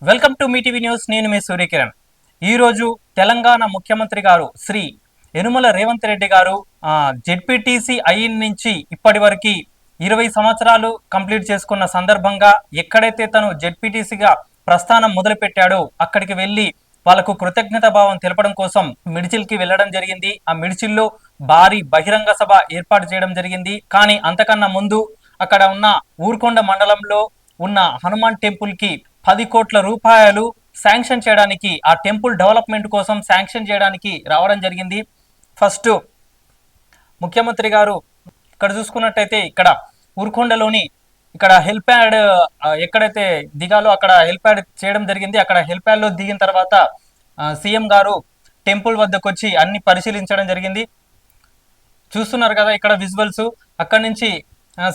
Welcome to Mee TV news. నేను మీ సూర్యకిరణ్. ఈరోజు తెలంగాణ ముఖ్యమంత్రి గారు శ్రీ యనుమల రేవంత్ రెడ్డి గారు జెడ్పీటీసీ అయిన నుంచి ఇప్పటి వరకు 20 సంవత్సరాలు కంప్లీట్ చేసుకున్న సందర్భంగా ఎక్కడైతే తను జెడ్పీటీసీగా ప్రస్థానం మొదలు పెట్టాడో అక్కడికి వెళ్ళి వాళ్ళకు కృతజ్ఞత భావం తెలపడం కోసం మిడిచిల్కి వెళ్ళడం జరిగింది. ఆ మిడిచిల్లో భారీ బహిరంగ సభ ఏర్పాటు చేయడం జరిగింది. కానీ అంతకన్నా ముందు అక్కడ ఉన్న ఊర్కొండ మండలంలో ఉన్న హనుమాన్ టెంపుల్ కి 10 కోట్ల రూపాయలు శాంక్షన్ చేయడానికి, ఆ టెంపుల్ డెవలప్మెంట్ కోసం శాంక్షన్ చేయడానికి రావడం జరిగింది. ఫస్ట్ ముఖ్యమంత్రి గారు ఇక్కడ చూసుకున్నట్టయితే ఇక్కడ ఊర్కొండలోని ఇక్కడ హెల్ప్ ప్యాడ్ ఎక్కడైతే దిగాలో అక్కడ హెల్ప్ ప్యాడ్ చేయడం జరిగింది. అక్కడ హెల్ప్ ప్యాడ్ లో దిగిన తర్వాత సీఎం గారు టెంపుల్ వద్దకు వచ్చి అన్ని పరిశీలించడం జరిగింది. చూస్తున్నారు కదా ఇక్కడ విజువల్స్. అక్కడి నుంచి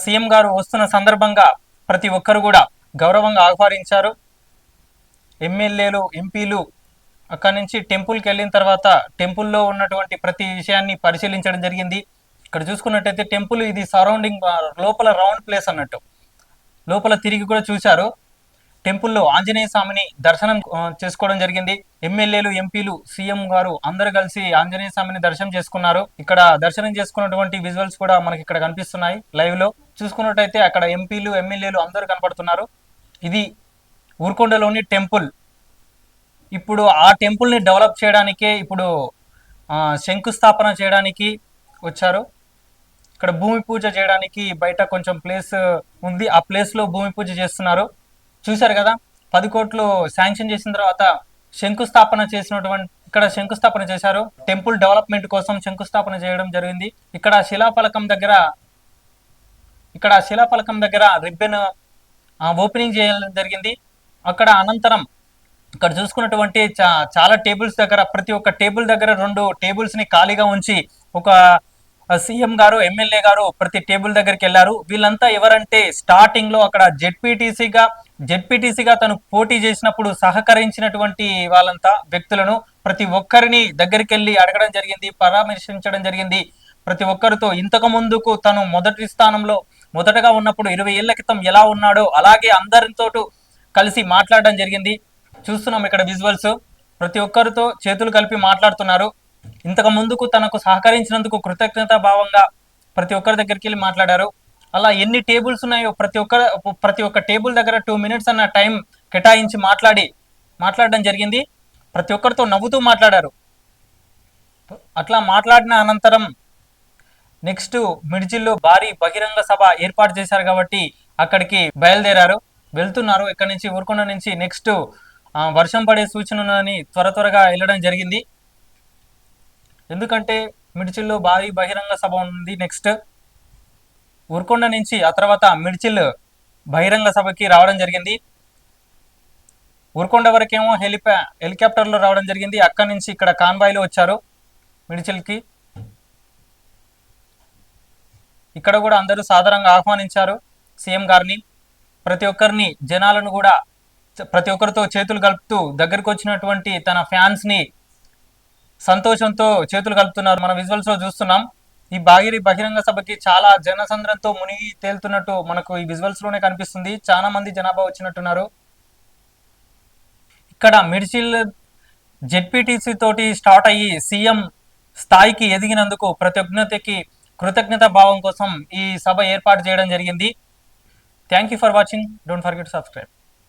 సీఎం గారు వస్తున్న సందర్భంగా ప్రతి ఒక్కరు కూడా గౌరవంగా ఆహ్వానించారు. ఎమ్మెల్యేలు, ఎంపీలు అక్కడి నుంచి టెంపుల్కి వెళ్ళిన తర్వాత టెంపుల్లో ఉన్నటువంటి ప్రతి విషయాన్ని పరిశీలించడం జరిగింది. ఇక్కడ చూసుకున్నట్టయితే టెంపుల్ ఇది సరౌండింగ్ లోపల రౌండ్ ప్లేస్ అన్నట్టు, లోపల తిరిగి కూడా చూశారు. టెంపుల్లో ఆంజనేయ స్వామిని దర్శనం చేసుకోవడం జరిగింది. ఎమ్మెల్యేలు, ఎంపీలు, సీఎం గారు అందరూ కలిసి ఆంజనేయ స్వామిని దర్శనం చేసుకున్నారు. ఇక్కడ దర్శనం చేసుకున్నటువంటి విజువల్స్ కూడా మనకి ఇక్కడ కనిపిస్తున్నాయి లైవ్ లో. చూసుకున్నట్టయితే అక్కడ ఎంపీలు, ఎమ్మెల్యేలు అందరూ కనపడుతున్నారు. ఇది ఊర్కొండలోని టెంపుల్. ఇప్పుడు ఆ టెంపుల్ని డెవలప్ చేయడానికే ఇప్పుడు శంకుస్థాపన చేయడానికి వచ్చారు. ఇక్కడ భూమి పూజ చేయడానికి బయట కొంచెం ప్లేస్ ఉంది, ఆ ప్లేస్లో భూమి పూజ చేస్తున్నారు. చూశారు కదా, 10 కోట్లు శాంక్షన్ చేసిన తర్వాత శంకుస్థాపన చేసినటువంటి ఇక్కడ శంకుస్థాపన చేశారు. టెంపుల్ డెవలప్మెంట్ కోసం శంకుస్థాపన చేయడం జరిగింది. ఇక్కడ శిలాఫలకం దగ్గర రిబ్బన్ ఓపెనింగ్ చేయడం జరిగింది. అక్కడ అనంతరం ఇక్కడ చూసుకున్నటువంటి చాలా టేబుల్స్ దగ్గర, ప్రతి ఒక్క టేబుల్ దగ్గర 2 టేబుల్స్ ని ఖాళీగా ఉంచి ఒక సీఎం గారు, ఎమ్మెల్యే గారు ప్రతి టేబుల్ దగ్గరికి వెళ్ళారు. వీళ్ళంతా ఎవరంటే స్టార్టింగ్ లో అక్కడ జెడ్పీటీసీగా తను పోటీ చేసినప్పుడు సహకరించినటువంటి వాళ్ళంతా వ్యక్తులను ప్రతి ఒక్కరిని దగ్గరికి వెళ్ళి అడగడం జరిగింది, పరామర్శించడం జరిగింది. ప్రతి ఒక్కరితో ఇంతకు ముందుకు తను మొదటగా ఉన్నప్పుడు 20 ఏళ్ల క్రితం ఎలా ఉన్నాడో అలాగే అందరితో కలిసి మాట్లాడడం జరిగింది. చూస్తున్నాం ఇక్కడ విజువల్స్. ప్రతి ఒక్కరితో చేతులు కలిపి మాట్లాడుతున్నారు. ఇంతకు ముందుకు తనకు సహకరించినందుకు కృతజ్ఞతా భావంగా ప్రతి ఒక్కరి దగ్గరికి వెళ్ళి మాట్లాడారు. అలా ఎన్ని టేబుల్స్ ఉన్నాయో ప్రతి ఒక్క టేబుల్ దగ్గర 2 మినిట్స్ అన్న టైం కేటాయించి మాట్లాడడం జరిగింది. ప్రతి ఒక్కరితో నవ్వుతూ మాట్లాడారు. అట్లా మాట్లాడిన అనంతరం నెక్స్ట్ మిడ్జిల్లో భారీ బహిరంగ సభ ఏర్పాటు చేశారు కాబట్టి అక్కడికి బయలుదేరారు, వెళ్తున్నారు. ఇక్కడ నుంచి ఊరుకొండ నుంచి నెక్స్ట్ వర్షం పడే సూచనని త్వరగా వెళ్ళడం జరిగింది. ఎందుకంటే మిడ్చిల్లో భారీ బహిరంగ సభ ఉంది. నెక్స్ట్ ఊరుకొండ నుంచి ఆ తర్వాత మిడ్చిల్ బహిరంగ సభకి రావడం జరిగింది. ఊరుకొండ వరకేమో హెలికాప్టర్లో రావడం జరిగింది. అక్కడి నుంచి ఇక్కడ కాన్వాయ్లో వచ్చారు మిడ్చిల్కి. ఇక్కడ కూడా అందరూ సాధారణంగా ఆహ్వానించారు సీఎం గారిని. ప్రతి ఒక్కరిని, జనాలను కూడా ప్రతి ఒక్కరితో చేతులు కలుపుతూ దగ్గరకు వచ్చినటువంటి తన ఫ్యాన్స్ ని సంతోషంతో చేతులు కలుపుతున్నారు. మన విజువల్స్ లో చూస్తున్నాం. ఈ బహిరంగ సభకి చాలా జనసంద్రంతో మునిగి తేలుతున్నట్టు మనకు ఈ విజువల్స్ లోనే కనిపిస్తుంది. చాలా మంది జనాభా వచ్చినట్టున్నారు. ఇక్కడ మిడ్చిల్ జెడ్పీటీసీ తోటి స్టార్ట్ అయ్యి సీఎం స్థాయికి ఎదిగినందుకు కృతజ్ఞత భావం కోసం ఈ సభ ఏర్పాటు చేయడం జరిగింది. Thank you for watching. Don't forget to subscribe.